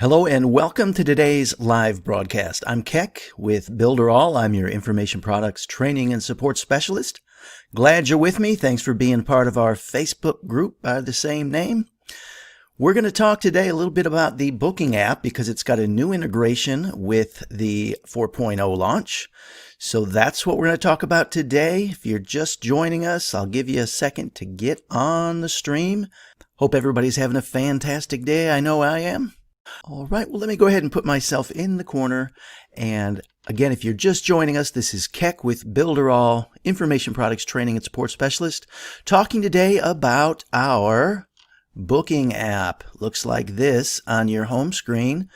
Hello and welcome to today's live broadcast. I'm Keck with Builderall. I'm your information products training and support specialist. Glad you're with me. Thanks for being part of our Facebook group by the same name. We're going to talk today a little bit about the Booking app because it's got a new integration with the 4.0 launch. So that's what we're going to talk about today. If you're just joining us, I'll give you a second to get on the stream. Hope everybody's having a fantastic day. I know I am. All right, well, let me go ahead and put myself in the corner. And again, if you're just joining us, this is Keck with Builderall, information products training and support specialist, talking today about our Booking app. Looks like this on your home screen,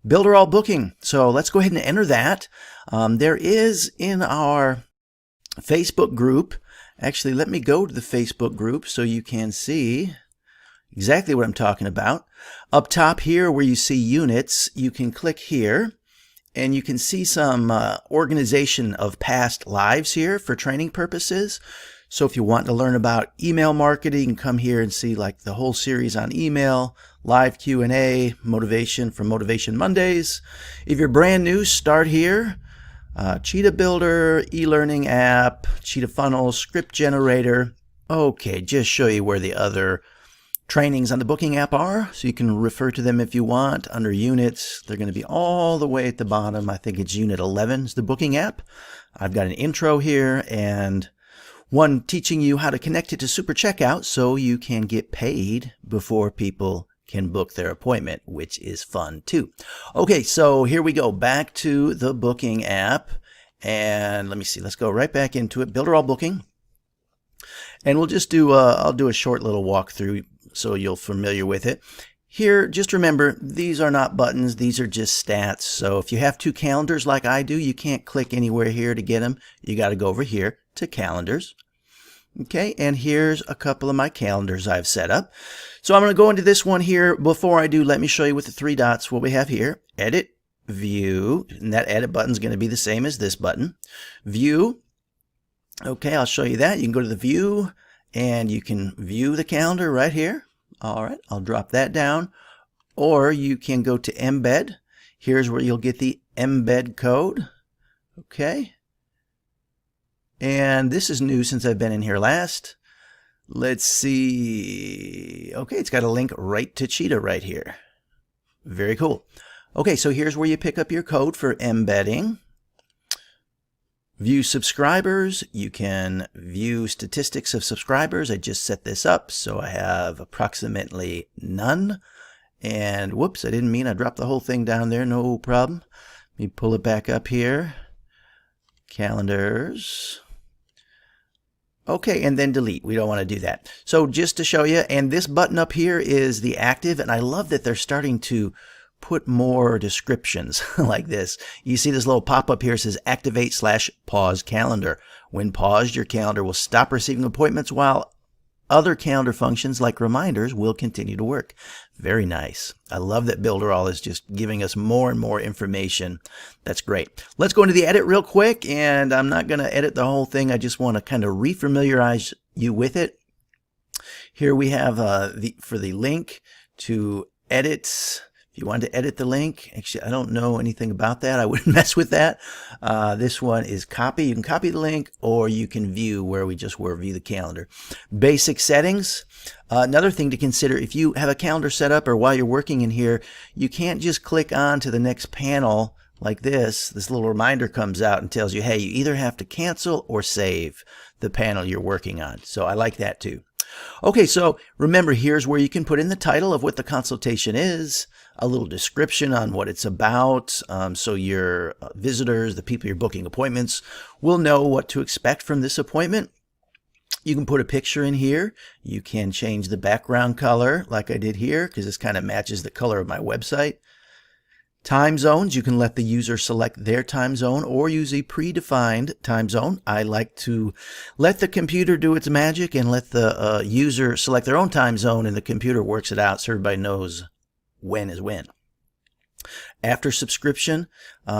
Builderall Booking. So let's go ahead and enter that. There is in our Facebook group, actually, let me go to the Facebook group so you can see exactly what I'm talking about. Up top here where you see units, you can click here and you can see some organization of past lives here for training purposes. So if you want to learn about email marketing, you can come here and see like the whole series on email, live Q&A, motivation for Motivation Mondays. If you're brand new, start here. Cheetah Builder, e-learning app, Cheetah Funnel, script generator. Okay, just show you where the other trainings on the Booking app are, so you can refer to them if you want. Under units, they're going to be all the way at the bottom. I think it's unit 11 is the Booking app. I've got an intro here and one teaching you how to connect it to Super Checkout so you can get paid before people can book their appointment, which is fun too. Okay, so here we go back to the Booking app, and let me see, let's go right back into it. Builderall Booking, and we'll just do I'll do a short little walkthrough so you're familiar with it. Here, just remember, these are not buttons, these are just stats. So if you have two calendars like I do, you can't click anywhere here to get them. You got to go over here to calendars. Okay, and here's a couple of my calendars I've set up. So I'm going to go into this one here. Before I do, let me show you with the three dots what we have here. Edit, View, and that edit button is going to be the same as this button. View. Okay, I'll show you that. You can go to the View, and you can view the calendar right here. All right, I'll drop that down. Or you can go to Embed. Here's where you'll get the embed code. Okay. And this is new since I've been in here last. Let's see. Okay, it's got a link right to Cheetah right here. Very cool. Okay, so here's where you pick up your code for embedding. View subscribers. You can view statistics of subscribers. I just set this up, so I have approximately none. And whoops, I didn't mean I dropped the whole thing down there. No problem. Let me pull it back up here. Calendars. Okay, and then delete. We don't want to do that. So just to show you, and this button up here is the active, and I love that they're starting to put more descriptions like this. You see this little pop-up here says activate/pause calendar. When paused, your calendar will stop receiving appointments while other calendar functions like reminders will continue to work. Very nice. I love that Builderall is just giving us more and more information. That's great. Let's go into the edit real quick, and I'm not going to edit the whole thing. I just want to kind of refamiliarize you with it. Here we have for the link to edit. If you want to edit the link, actually, I don't know anything about that. I wouldn't mess with that. This one is copy. You can copy the link, or you can view where we just were, view the calendar. Basic settings. Another thing to consider, if you have a calendar set up or while you're working in here, you can't just click on to the next panel like this. This little reminder comes out and tells you, hey, you either have to cancel or save the panel you're working on. So I like that too. Okay, so remember, here's where you can put in the title of what the consultation is, a little description on what it's about, so your visitors, the people you're booking appointments, will know what to expect from this appointment. You can put a picture in here. You can change the background color like I did here because this kind of matches the color of my website. Time zones, you can let the user select their time zone or use a predefined time zone. I like to let the computer do its magic and let the user select their own time zone, and the computer works it out so everybody knows when is when. After subscription,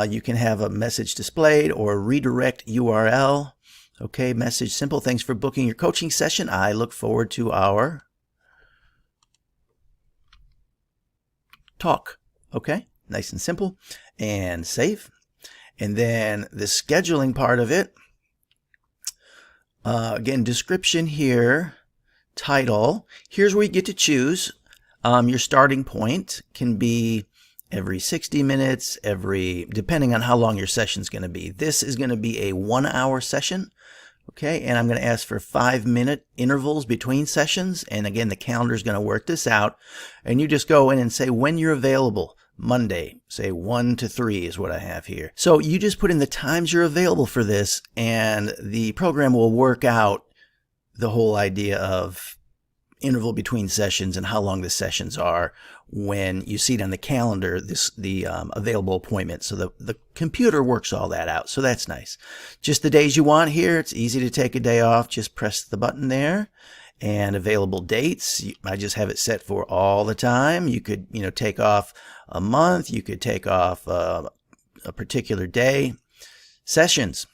you can have a message displayed or a redirect URL. Okay, message, simple, thanks for booking your coaching session. I look forward to our talk. Okay, nice and simple and safe. And then the scheduling part of it, again, description here, title. Here's where you get to choose. Your starting point can be every 60 minutes, depending on how long your session's going to be. This is going to be a 1-hour session. Okay, and I'm going to ask for 5-minute intervals between sessions. And again, the calendar is going to work this out. And you just go in and say when you're available. Monday, say 1 to 3 is what I have here. So you just put in the times you're available for this, and the program will work out the whole idea of interval between sessions and how long the sessions are when you see it on the calendar, the available appointments. So the computer works all that out. So that's nice. Just the days you want here. It's easy to take a day off. Just press the button there. And available dates, I just have it set for all the time. You could, take off a month. You could take off a particular day. Sessions.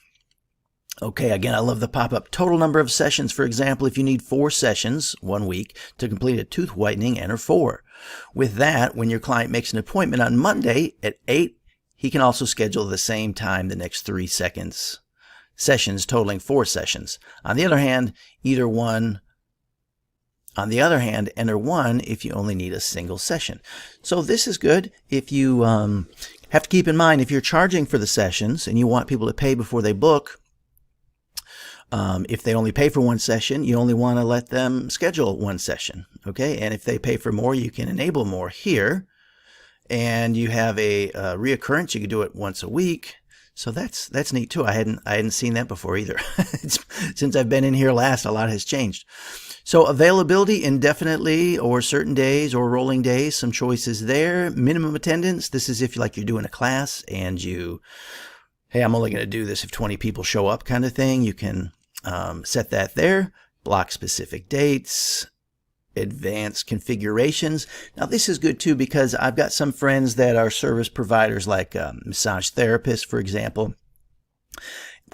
Okay, again, I love the pop-up. Total number of sessions, for example, if you need 4 sessions 1 week to complete a tooth whitening, enter 4. With that, when your client makes an appointment on Monday at 8, he can also schedule the same time the next 3 sessions, totaling 4 sessions. On the other hand, enter 1 if you only need a single session. So this is good. If you have to keep in mind, if you're charging for the sessions and you want people to pay before they book, if they only pay for 1 session, you only want to let them schedule 1 session. Okay, and if they pay for more, you can enable more here. And you have a reoccurrence. You can do it once a week. So that's neat too. I hadn't seen that before either. Since I've been in here last, a lot has changed. So availability indefinitely or certain days or rolling days, some choices there. Minimum attendance. This is if you're doing a class and hey, I'm only going to do this if 20 people show up kind of thing. You can set that there. Block specific dates. Advanced configurations. Now this is good too because I've got some friends that are service providers like massage therapists, for example,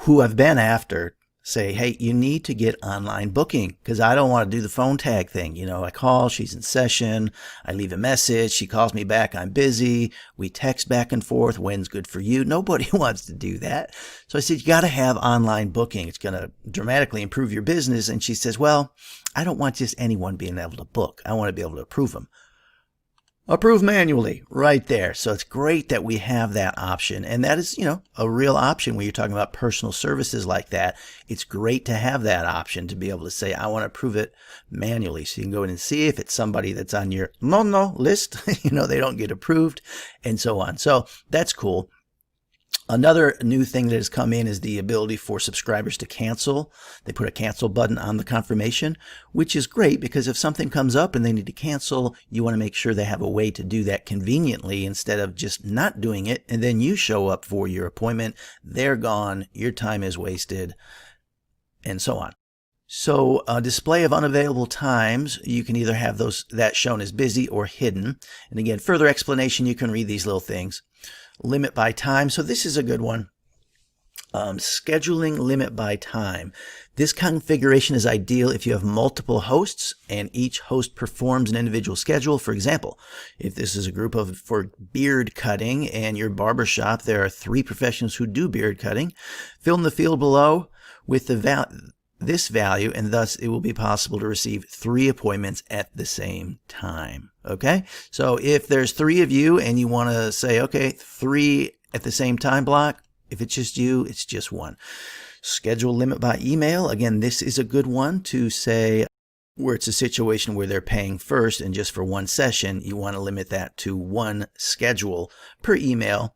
who I've been after say, hey, you need to get online booking because I don't want to do the phone tag thing. I call, she's in session, I leave a message, she calls me back, I'm busy, we text back and forth, when's good for you? Nobody wants to do that. So I said, you got to have online booking. It's going to dramatically improve your business. And she says, well, I don't want just anyone being able to book. I want to be able to approve them. Approve manually right there. So it's great that we have that option. And that is, a real option when you're talking about personal services like that. It's great to have that option to be able to say, I want to approve it manually. So you can go in and see if it's somebody that's on your no list, they don't get approved and so on. So that's cool. Another new thing that has come in is the ability for subscribers to cancel. They put a cancel button on the confirmation, which is great because if something comes up and they need to cancel, you want to make sure they have a way to do that conveniently instead of just not doing it. And then you show up for your appointment, they're gone, your time is wasted, and so on. So a display of unavailable times, you can either have that shown as busy or hidden. And again, further explanation, you can read these little things. Limit by time. So this is a good one. Scheduling limit by time. This configuration is ideal if you have multiple hosts and each host performs an individual schedule. For example, if this is a group for beard cutting and your barbershop, there are 3 professionals who do beard cutting. Fill in the field below with this value, and thus it will be possible to receive 3 appointments at the same time. Okay, so if there's 3 of you and you want to say, okay, 3 at the same time block, if it's just you, it's just 1. Schedule limit by email. Again, this is a good one to say where it's a situation where they're paying first and just for 1 session, you want to limit that to 1 schedule per email.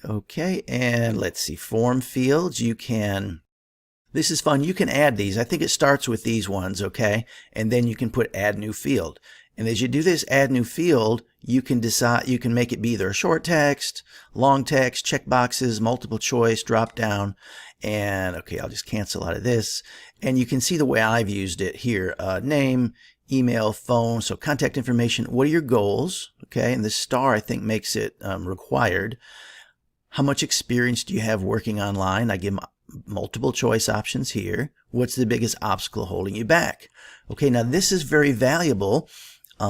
Okay, and let's see, form fields. This is fun. You can add these. I think it starts with these ones, okay? And then you can put add new field. And as you do this add new field, you can decide, you can make it be either a short text, long text, check boxes, multiple choice, drop down. And okay, I'll just cancel out of this. And you can see the way I've used it here. Name, email, phone, so contact information. What are your goals? Okay, and the star I think makes it required. How much experience do you have working online? I give them multiple choice options here. What's the biggest obstacle holding you back? Okay, now this is very valuable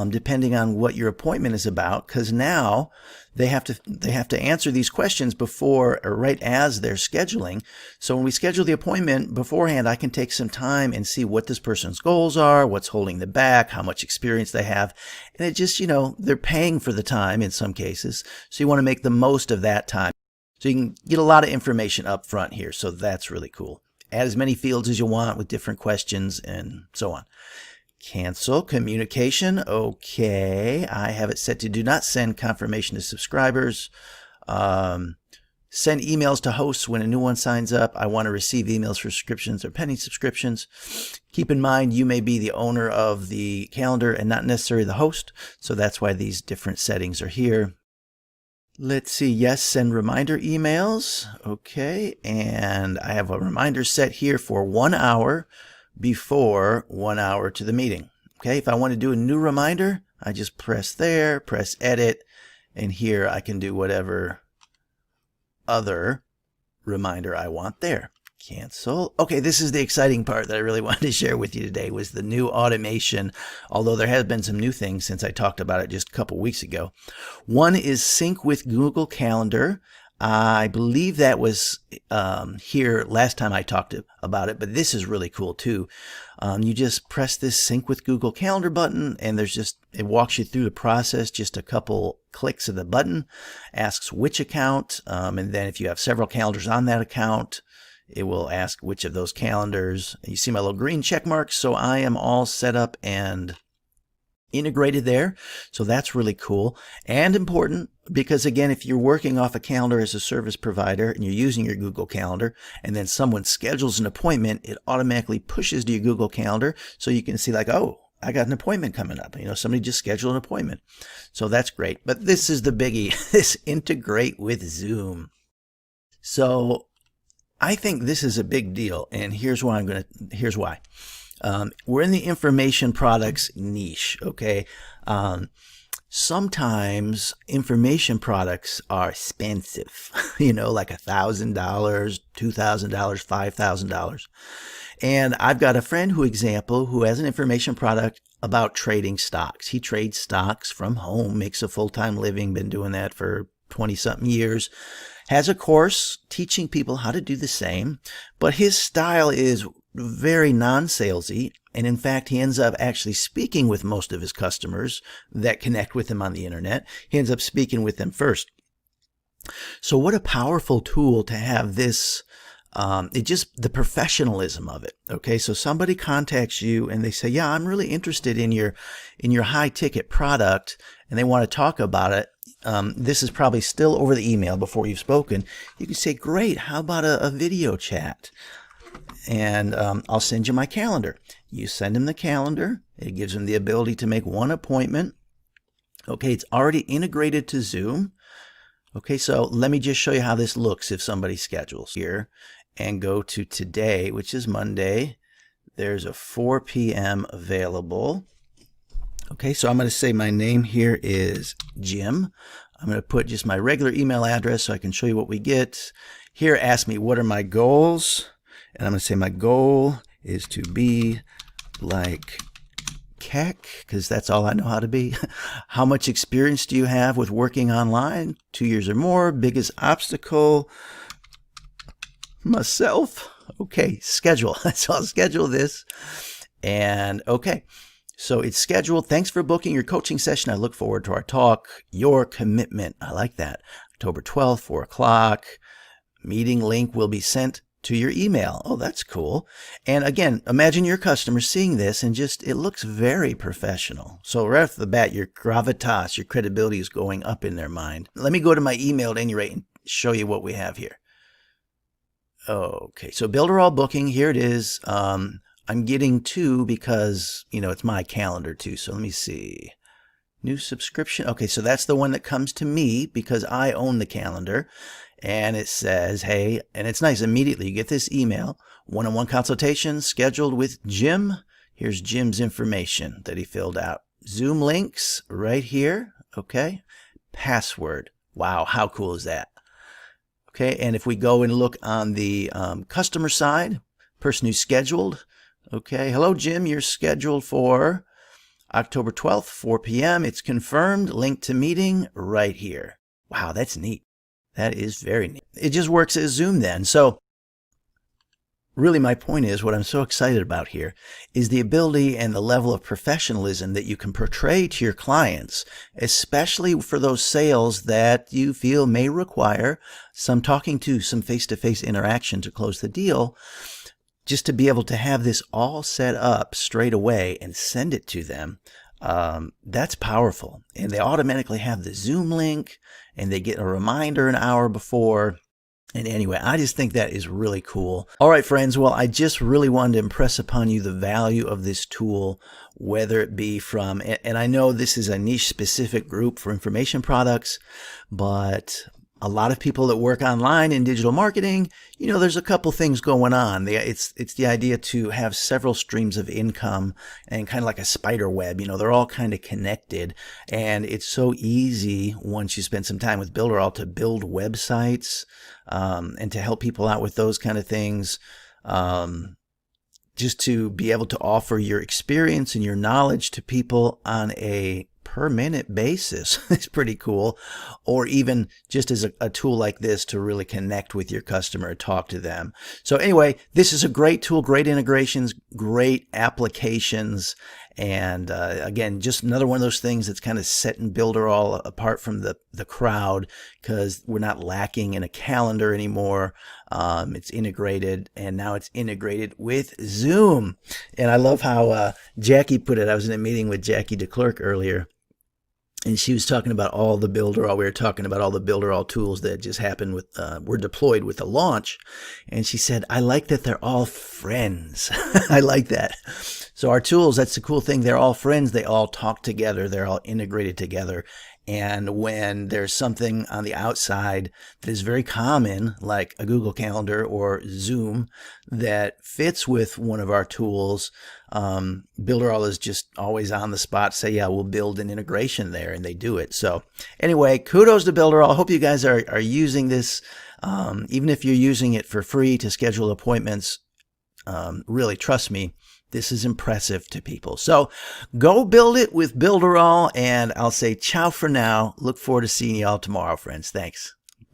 depending on what your appointment is about, because now they have to answer these questions before or right as they're scheduling. So when we schedule the appointment beforehand, I can take some time and see what this person's goals are, what's holding them back, how much experience they have. And it just, they're paying for the time in some cases. So you want to make the most of that time. So you can get a lot of information up front here. So that's really cool. Add as many fields as you want with different questions and so on. Cancel communication. Okay. I have it set to do not send confirmation to subscribers. Send emails to hosts when a new one signs up. I want to receive emails for subscriptions or pending subscriptions. Keep in mind, you may be the owner of the calendar and not necessarily the host. So that's why these different settings are here. Let's see. Yes, send reminder emails. Okay. And I have a reminder set here for 1 hour before 1 hour to the meeting. Okay. If I want to do a new reminder, I just press there, press edit, and here I can do whatever other reminder I want there. Cancel. Okay, this is the exciting part that I really wanted to share with you today, was the new automation, although there has been some new things since I talked about it just a couple weeks ago. One is sync with Google Calendar. I believe that was here last time I talked about it, but this is really cool too. You just press this sync with Google Calendar button, and it walks you through the process, just a couple clicks of the button, asks which account, and then if you have several calendars on that account, it will ask which of those calendars. You see my little green check marks, so I am all set up and integrated there. So that's really cool and important, because again, if you're working off a calendar as a service provider and you're using your Google Calendar and then someone schedules an appointment, it automatically pushes to your Google Calendar so you can see like, oh, I got an appointment coming up. Somebody just scheduled an appointment. So that's great. But this is the biggie. This integrate with Zoom. So I think this is a big deal, and here's why. We're in the information products niche, okay? Sometimes information products are expensive, like $1,000, $2,000, $5,000. And I've got a friend who has an information product about trading stocks. He trades stocks from home, makes a full-time living, been doing that for 20-something years. Has a course teaching people how to do the same, but his style is very non-salesy. And in fact, he ends up actually speaking with most of his customers that connect with him on the internet. He ends up speaking with them first. So what a powerful tool to have this, the professionalism of it. Okay. So somebody contacts you and they say, yeah, I'm really interested in your high ticket product, and they want to talk about it. This is probably still over the email before you've spoken. You can say, great, how about a video chat? And I'll send you my calendar. You send him the calendar. It gives him the ability to make one appointment. Okay, it's already integrated to Zoom. Okay, so let me just show you how this looks if somebody schedules here and go to today, which is Monday. There's a 4 p.m. available. Okay, so I'm going to say my name here is Jim. I'm going to put just my regular email address so I can show you what we get. Here, ask me, what are my goals? And I'm going to say my goal is to be like Keck, because that's all I know how to be. How much experience do you have with working online? 2 years or more. Biggest obstacle? Myself. Okay, schedule. So I'll schedule this. And okay. So it's scheduled. Thanks for booking your coaching session. I look forward to our talk. Your commitment. I like that. October 12th, 4 o'clock. Meeting link will be sent to your email. Oh, that's cool. And again, imagine your customer seeing this and it looks very professional. So right off the bat, your gravitas, your credibility is going up in their mind. Let me go to my email at any rate and show you what we have here. Okay. So Builderall booking. Here it is. I'm getting 2 because, it's my calendar too. So let me see. New subscription. Okay, so that's the one that comes to me because I own the calendar. And it says, hey, and it's nice. Immediately you get this email. One-on-one consultation scheduled with Jim. Here's Jim's information that he filled out. Zoom links right here. Okay. Password. Wow, how cool is that? Okay, and if we go and look on the customer side, person who's scheduled. Okay, hello, Jim. You're scheduled for, October 12th, 4 p.m. It's confirmed. Link to meeting right here. Wow, that's neat. That is very neat. It just works as Zoom then. So really, my point is, what I'm so excited about here is the ability and the level of professionalism that you can portray to your clients, especially for those sales that you feel may require some talking to, some face-to-face interaction to close the deal. Just to be able to have this all set up straight away and send it to them, that's powerful. And they automatically have the Zoom link, and they get a reminder an hour before. And anyway, I just think that is really cool. All right, friends. Well, I just really wanted to impress upon you the value of this tool, whether it be from, and I know this is a niche specific group for information products, but a lot of people that work online in digital marketing, there's a couple things going on. It's the idea to have several streams of income and kind of like a spider web. They're all kind of connected, and it's so easy once you spend some time with Builderall to build websites and to help people out with those kind of things. Just to be able to offer your experience and your knowledge to people on a per minute basis is pretty cool. Or even just as a tool like this to really connect with your customer, talk to them. So anyway, this is a great tool, great integrations, great applications. And again, just another one of those things that's kind of setting Builderall apart from the crowd, because we're not lacking in a calendar anymore. It's integrated, and now it's integrated with Zoom. And I love how Jackie put it. I was in a meeting with Jackie DeClercq earlier, and she was talking about all the Builderall. We were talking about all the Builderall tools that just happened with, were deployed with the launch. And she said, I like that they're all friends. I like that. So our tools, that's the cool thing. They're all friends. They all talk together. They're all integrated together. And when there's something on the outside that is very common, like a Google Calendar or Zoom, that fits with one of our tools, Builderall is just always on the spot. Say, yeah, we'll build an integration there, and they do it. So anyway, kudos to Builderall. I hope you guys are using this, even if you're using it for free to schedule appointments. Really, trust me, this is impressive to people. So go build it with Builderall, and I'll say ciao for now. Look forward to seeing you all tomorrow, friends. Thanks.